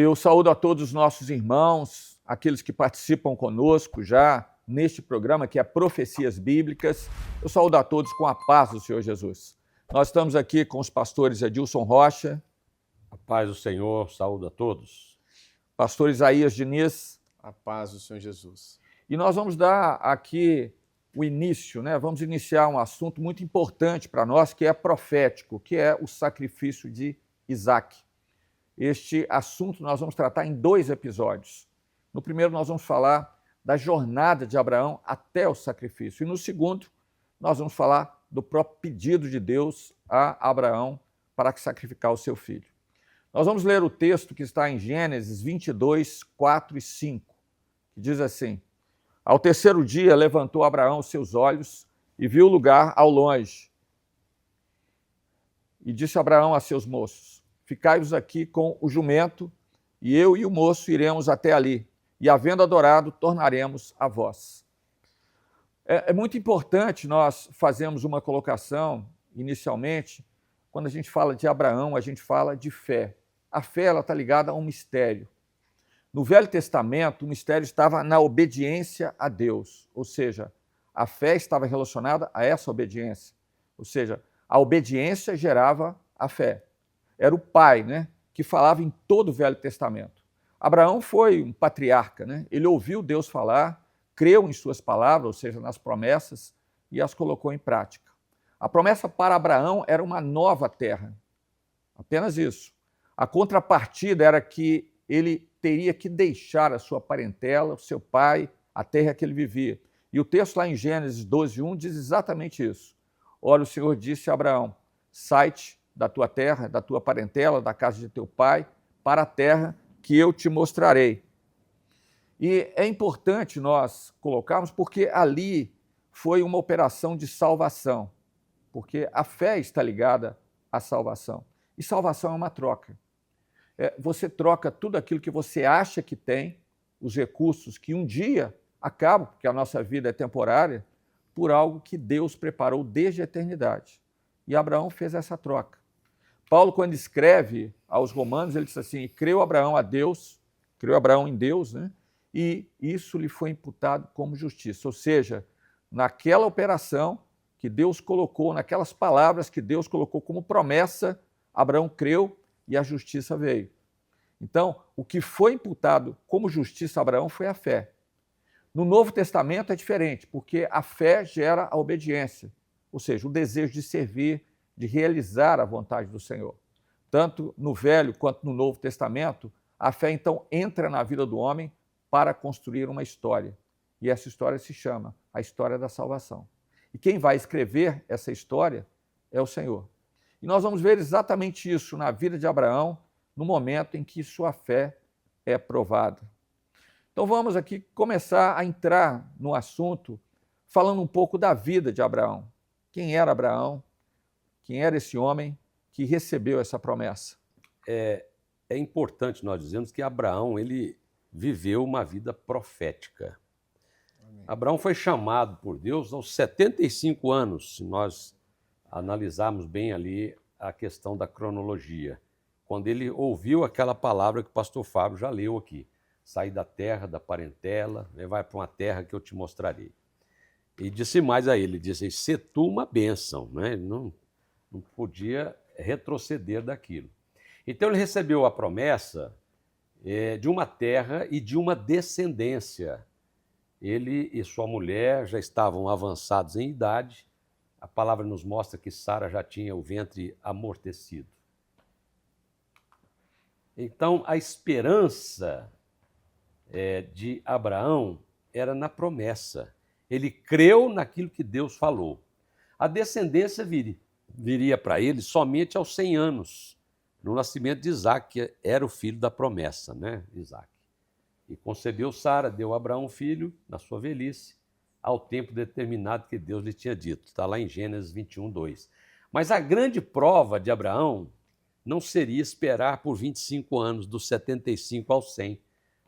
Eu saúdo a todos os nossos irmãos, aqueles que participam conosco já neste programa que é Profecias Bíblicas. Eu saúdo a todos com a paz do Senhor Jesus. Nós estamos aqui com os pastores Edilson Rocha. A paz do Senhor, saúdo a todos. Pastor Isaías Diniz. A paz do Senhor Jesus. E nós vamos dar aqui o início, Vamos iniciar um assunto muito importante para nós, que é profético, que é o sacrifício de Isaque. Este assunto nós vamos tratar em 2 episódios. No primeiro, nós vamos falar da jornada de Abraão até o sacrifício. E no segundo, nós vamos falar do próprio pedido de Deus a Abraão para sacrificar o seu filho. Nós vamos ler o texto que está em Gênesis 22, 4 e 5, que diz assim: Ao terceiro dia levantou Abraão os seus olhos e viu o lugar ao longe. E disse Abraão a seus moços: Ficai-vos aqui com o jumento, e eu e o moço iremos até ali, e havendo adorado, tornaremos a vós. É muito importante nós fazermos uma colocação, inicialmente, quando a gente fala de Abraão, a gente fala de fé. A fé está ligada a um mistério. No Velho Testamento, o mistério estava na obediência a Deus, ou seja, a fé estava relacionada a essa obediência, ou seja, a obediência gerava a fé. Era o pai, que falava em todo o Velho Testamento. Abraão foi um patriarca, Ele ouviu Deus falar, creu em suas palavras, ou seja, nas promessas, e as colocou em prática. A promessa para Abraão era uma nova terra, apenas isso. A contrapartida era que ele teria que deixar a sua parentela, o seu pai, a terra que ele vivia. E o texto lá em Gênesis 12:1 diz exatamente isso. Ora, o Senhor disse a Abraão: sai-te da tua terra, da tua parentela, da casa de teu pai, para a terra que eu te mostrarei. E é importante nós colocarmos, porque ali foi uma operação de salvação, porque a fé está ligada à salvação. E salvação é uma troca. Você troca tudo aquilo que você acha que tem, os recursos que um dia acabam, porque a nossa vida é temporária, por algo que Deus preparou desde a eternidade. E Abraão fez essa troca. Paulo, quando escreve aos Romanos, ele diz assim: creu Abraão em Deus, e isso lhe foi imputado como justiça. Ou seja, naquela operação que Deus colocou, naquelas palavras que Deus colocou como promessa, Abraão creu e a justiça veio. Então, o que foi imputado como justiça a Abraão foi a fé. No Novo Testamento é diferente, porque a fé gera a obediência, ou seja, o desejo de servir, de realizar a vontade do Senhor. Tanto no Velho quanto no Novo Testamento, a fé então entra na vida do homem para construir uma história. E essa história se chama a história da salvação. E quem vai escrever essa história é o Senhor. E nós vamos ver exatamente isso na vida de Abraão, no momento em que sua fé é provada. Então vamos aqui começar a entrar no assunto, falando um pouco da vida de Abraão. Quem era Abraão? Quem era esse homem que recebeu essa promessa? É importante nós dizermos que Abraão ele viveu uma vida profética. Amém. Abraão foi chamado por Deus aos 75 anos, se nós analisarmos bem ali a questão da cronologia, quando ele ouviu aquela palavra que o pastor Fábio já leu aqui: sair da terra, da parentela, vai para uma terra que eu te mostrarei. E disse mais a ele, disse: se tu uma bênção, Ele não podia retroceder daquilo. Então ele recebeu a promessa de uma terra e de uma descendência. Ele e sua mulher já estavam avançados em idade. A palavra nos mostra que Sara já tinha o ventre amortecido. Então, a esperança de Abraão era na promessa. Ele creu naquilo que Deus falou. A descendência viria para ele somente aos 100 anos, no nascimento de Isaque, que era o filho da promessa, Isaque. E concebeu Sara, deu a Abraão um filho na sua velhice, ao tempo determinado que Deus lhe tinha dito. Está lá em Gênesis 21:2. Mas a grande prova de Abraão não seria esperar por 25 anos, dos 75 aos 100,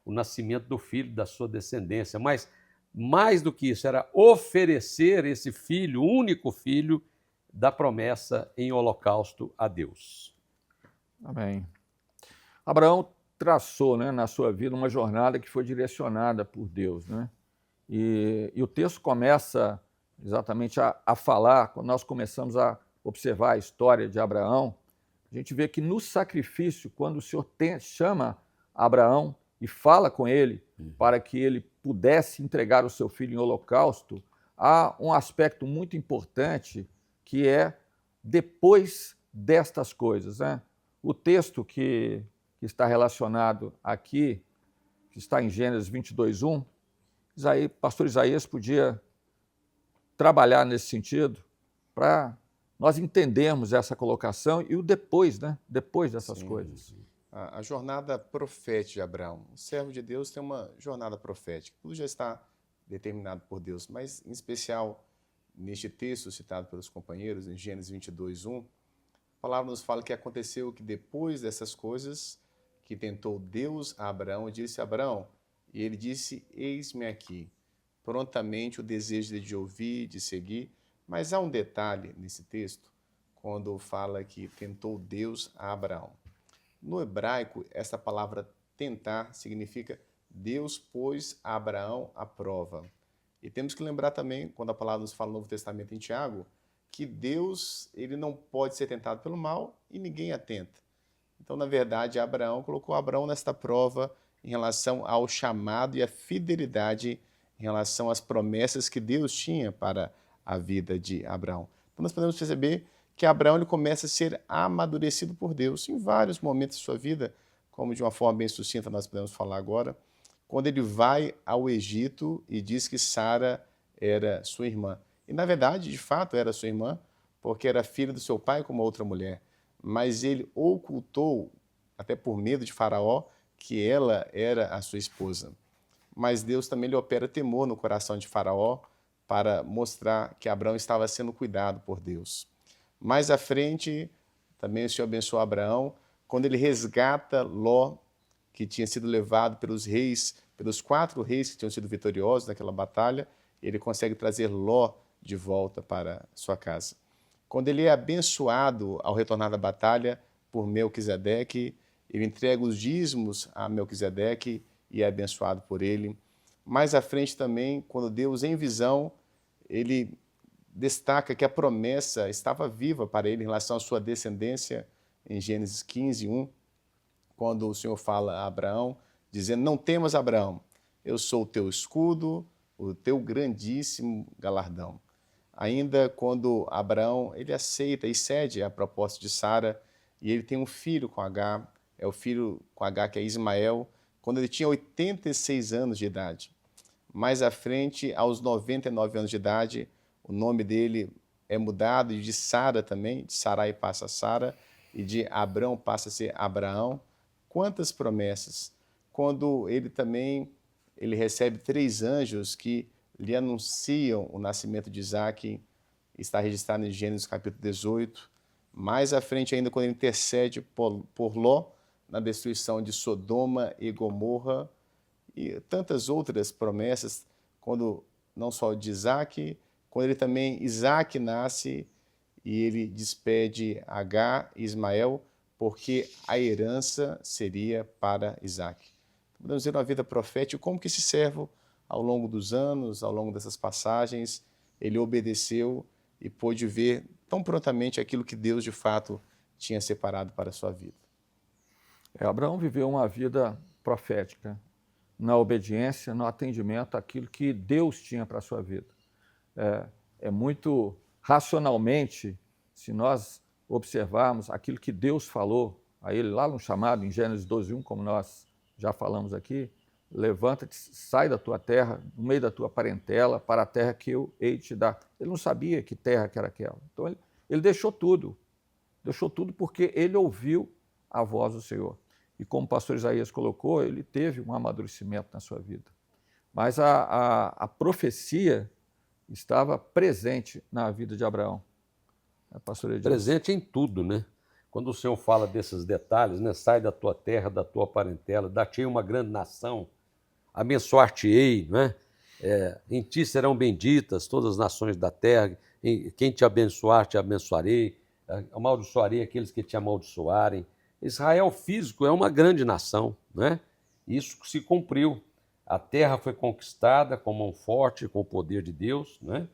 o nascimento do filho da sua descendência, mas mais do que isso, era oferecer esse filho, o único filho da promessa, em holocausto a Deus. Amém. Abraão traçou, né, na sua vida uma jornada que foi direcionada por Deus, né? E o texto começa exatamente a falar, quando nós começamos a observar a história de Abraão, a gente vê que no sacrifício, quando o Senhor chama Abraão e fala com ele para que ele pudesse entregar o seu filho em holocausto, há um aspecto muito importante que é depois destas coisas, né? O texto que está relacionado aqui, que está em Gênesis 22:1, pastor Isaías podia trabalhar nesse sentido para nós entendermos essa colocação e o depois, né? Depois dessas coisas. A jornada profética de Abraão. O servo de Deus tem uma jornada profética. Tudo já está determinado por Deus, mas em especial neste texto citado pelos companheiros, em Gênesis 22:1, a palavra nos fala que aconteceu que depois dessas coisas, que tentou Deus a Abraão, disse a Abraão, e ele disse, eis-me aqui. Prontamente o desejo de ouvir, de seguir, mas há um detalhe nesse texto, quando fala que tentou Deus a Abraão. No hebraico, essa palavra tentar significa Deus pôs a Abraão à prova. E temos que lembrar também, quando a palavra nos fala no Novo Testamento em Tiago, que Deus ele não pode ser tentado pelo mal e ninguém a tenta. Então, na verdade, Abraão colocou Abraão nesta prova em relação ao chamado e à fidelidade em relação às promessas que Deus tinha para a vida de Abraão. Então, nós podemos perceber que Abraão ele começa a ser amadurecido por Deus em vários momentos de sua vida, como de uma forma bem sucinta nós podemos falar agora, quando ele vai ao Egito e diz que Sara era sua irmã. E, na verdade, de fato, era sua irmã, porque era filha do seu pai com uma outra mulher. Mas ele ocultou, até por medo de Faraó, que ela era a sua esposa. Mas Deus também lhe opera temor no coração de Faraó para mostrar que Abraão estava sendo cuidado por Deus. Mais à frente, também o Senhor abençoou Abraão, quando ele resgata Ló, que tinha sido levado pelos reis, pelos 4 reis que tinham sido vitoriosos naquela batalha, ele consegue trazer Ló de volta para sua casa. Quando ele é abençoado ao retornar da batalha por Melquisedeque, ele entrega os dízimos a Melquisedeque e é abençoado por ele. Mais à frente também, quando Deus, em visão, ele destaca que a promessa estava viva para ele em relação à sua descendência, em Gênesis 15:1, quando o Senhor fala a Abraão, dizendo, não temas, Abraão, eu sou o teu escudo, o teu grandíssimo galardão. Ainda quando Abraão ele aceita e cede a proposta de Sara, e ele tem um filho com Agar, é o filho com Agar que é Ismael, quando ele tinha 86 anos de idade. Mais à frente, aos 99 anos de idade, o nome dele é mudado, e de Sara também, de Sarai passa a Sara, e de Abrão passa a ser Abraão. Quantas promessas! Quando ele recebe 3 anjos que lhe anunciam o nascimento de Isaque, está registrado em Gênesis capítulo 18. Mais à frente ainda, quando ele intercede por Ló, na destruição de Sodoma e Gomorra, e tantas outras promessas, quando não só de Isaque, quando Isaque nasce e ele despede Agar e Ismael, porque a herança seria para Isaque. Podemos ver uma vida profética, como que esse servo, ao longo dos anos, ao longo dessas passagens, ele obedeceu e pôde ver tão prontamente aquilo que Deus, de fato, tinha separado para a sua vida. Abraão viveu uma vida profética, na obediência, no atendimento àquilo que Deus tinha para a sua vida. É muito racionalmente, se nós observarmos aquilo que Deus falou a ele lá no chamado, em Gênesis 12:1, como nós já falamos aqui, levanta-te, sai da tua terra, no meio da tua parentela, para a terra que eu hei de te dar. Ele não sabia que terra que era aquela. Então ele deixou tudo porque ele ouviu a voz do Senhor. E como o pastor Isaías colocou, ele teve um amadurecimento na sua vida. Mas a profecia estava presente na vida de Abraão. Pastor Edilson. Presente em tudo, né? Quando o Senhor fala desses detalhes, né? Sai da tua terra, da tua parentela, dar-te-ei uma grande nação, abençoar-te-ei, né? Em ti serão benditas todas as nações da terra, quem te abençoar, te abençoarei, amaldiçoarei aqueles que te amaldiçoarem. Israel físico é uma grande nação, né? Isso se cumpriu. A terra foi conquistada com mão forte, com o poder de Deus, né?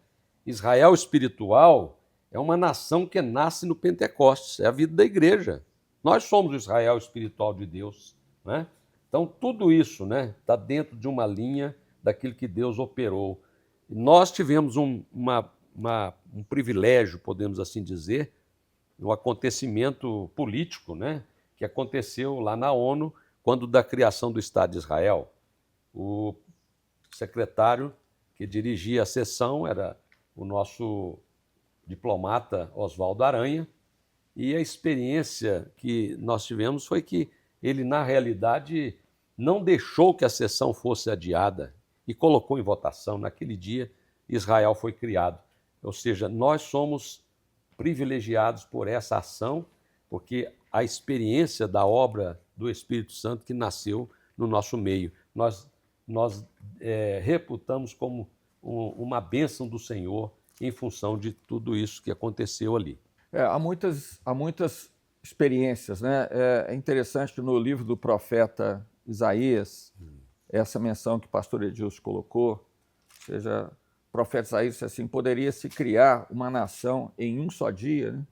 Israel espiritual é uma nação que nasce no Pentecostes, é a vida da igreja. Nós somos o Israel espiritual de Deus, né? Então, tudo isso, né, está dentro de uma linha daquilo que Deus operou. Nós tivemos um privilégio, podemos assim dizer, um acontecimento político, né, que aconteceu lá na ONU, quando da criação do Estado de Israel. O secretário que dirigia a sessão era o nosso diplomata Oswaldo Aranha, e a experiência que nós tivemos foi que ele, na realidade, não deixou que a sessão fosse adiada e colocou em votação. Naquele dia, Israel foi criado. Ou seja, nós somos privilegiados por essa ação, porque a experiência da obra do Espírito Santo que nasceu no nosso meio. Nós reputamos como uma bênção do Senhor em função de tudo isso que aconteceu ali. Há muitas experiências, né? É interessante que no livro do profeta Isaías, essa menção que o pastor Edilson colocou, ou seja, o profeta Isaías disse assim, poderia se criar uma nação em um só dia, né?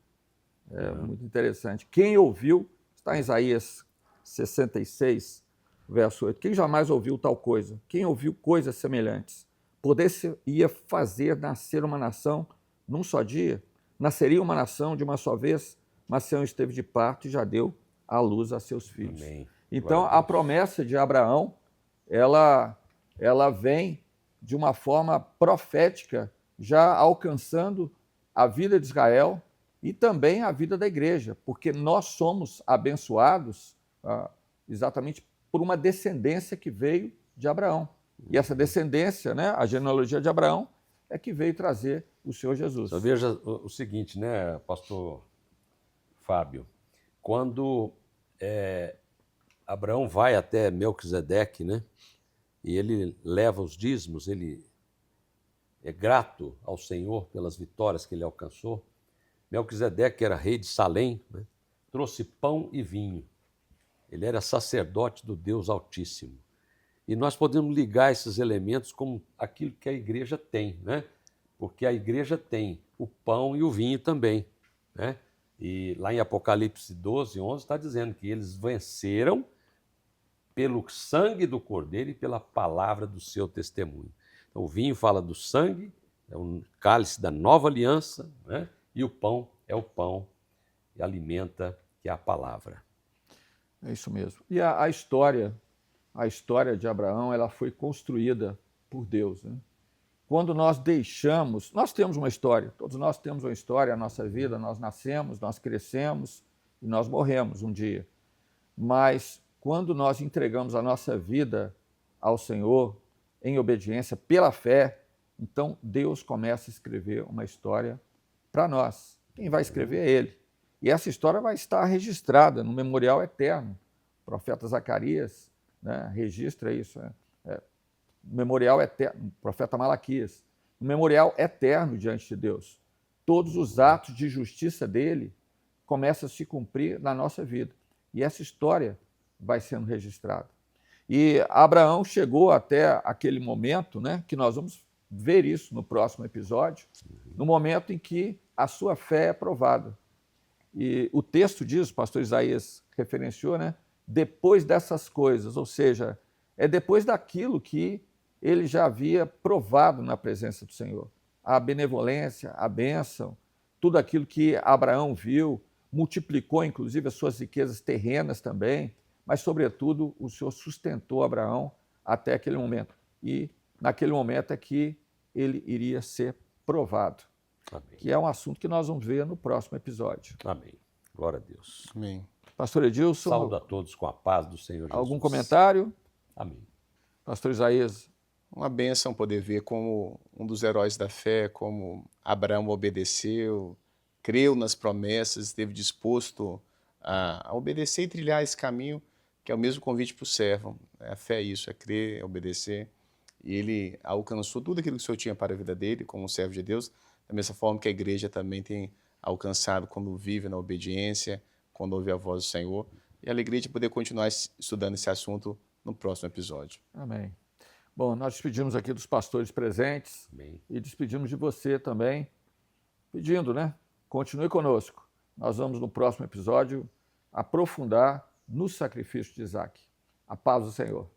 Muito interessante. Quem ouviu, está em Isaías 66, verso 8, quem jamais ouviu tal coisa? Quem ouviu coisas semelhantes? Poderia fazer nascer uma nação num só dia? Nasceria uma nação de uma só vez? Mas Sião esteve de parto e já deu à luz a seus filhos. Amém. Então, a promessa de Abraão, ela vem de uma forma profética, já alcançando a vida de Israel e também a vida da igreja, porque nós somos abençoados exatamente por uma descendência que veio de Abraão. E essa descendência, né, a genealogia de Abraão, é que veio trazer o Senhor Jesus. Só veja o seguinte, né, pastor Fábio, quando Abraão vai até Melquisedeque, né, e ele leva os dízimos, ele é grato ao Senhor pelas vitórias que ele alcançou. Melquisedeque era rei de Salém, né, trouxe pão e vinho. Ele era sacerdote do Deus Altíssimo. E nós podemos ligar esses elementos como aquilo que a igreja tem, né? Porque a igreja tem o pão e o vinho também, né? E lá em Apocalipse 12, 11, está dizendo que eles venceram pelo sangue do Cordeiro e pela palavra do seu testemunho. Então, o vinho fala do sangue, é um cálice da nova aliança, né? E o pão é o pão que alimenta, que é a palavra. É isso mesmo. E a história de Abraão, ela foi construída por Deus, né? Quando nós deixamos, nós temos uma história, todos nós temos uma história, a nossa vida, nós nascemos, nós crescemos e nós morremos um dia. Mas quando nós entregamos a nossa vida ao Senhor em obediência, pela fé, então Deus começa a escrever uma história para nós. Quem vai escrever é Ele. E essa história vai estar registrada no memorial eterno. O profeta Zacarias, né, registra isso, memorial eterno, o profeta Malaquias, um memorial eterno diante de Deus. Todos os atos de justiça dele começam a se cumprir na nossa vida. E essa história vai sendo registrada. E Abraão chegou até aquele momento, né, que nós vamos ver isso no próximo episódio, no momento em que a sua fé é provada. E o texto diz, o pastor Isaías referenciou, né, depois dessas coisas, ou seja, é depois daquilo que ele já havia provado na presença do Senhor. A benevolência, a bênção, tudo aquilo que Abraão viu, multiplicou inclusive as suas riquezas terrenas também, mas sobretudo o Senhor sustentou Abraão até aquele momento. E naquele momento é que ele iria ser provado. Amém. Que é um assunto que nós vamos ver no próximo episódio. Amém. Glória a Deus. Amém. Pastor Edilson, Saúdo a todos com a paz do Senhor Jesus. algum comentário? Amém. Pastor Isaías. Uma bênção poder ver como um dos heróis da fé, como Abraão obedeceu, creu nas promessas, esteve disposto a obedecer e trilhar esse caminho, que é o mesmo convite para o servo. A fé é isso, é crer, é obedecer. E ele alcançou tudo aquilo que o Senhor tinha para a vida dele, como servo de Deus, da mesma forma que a igreja também tem alcançado quando vive na obediência, quando ouve a voz do Senhor. e a alegria de poder continuar estudando esse assunto no próximo episódio. Amém. Bom, nós despedimos aqui dos pastores presentes. Amém. E despedimos de você também, pedindo, né? Continue conosco. Nós vamos no próximo episódio aprofundar no sacrifício de Isaac. A paz do Senhor.